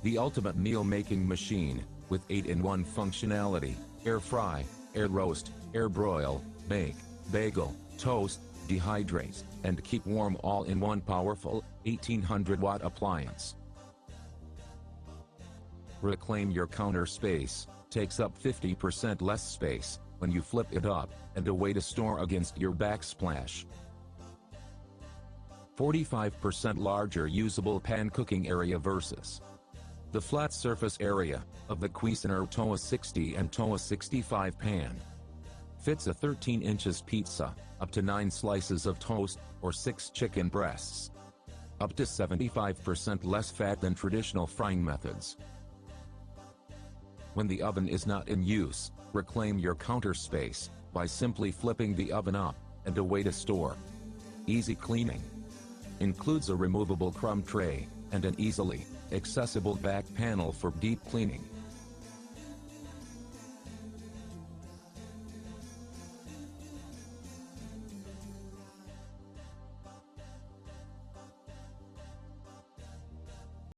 The ultimate meal-making machine, with 8-in-1 functionality: air fry, air roast, air broil, bake, bagel, toast, dehydrate, and keep warm, all in one powerful, 1800-watt appliance. Reclaim your counter space. Takes up 50% less space when you flip it up, and a way to store against your backsplash. 45% larger usable pan cooking area versus the flat surface area of the Cuisinart TOA 60 and TOA 65 pan. Fits a 13 inches pizza, up to 9 slices of toast, or 6 chicken breasts. Up to 75% less fat than traditional frying methods. When the oven is not in use, reclaim your counter space by simply flipping the oven up, and a way to store. Easy cleaning. Includes a removable crumb tray, and an easily accessible back panel for deep cleaning.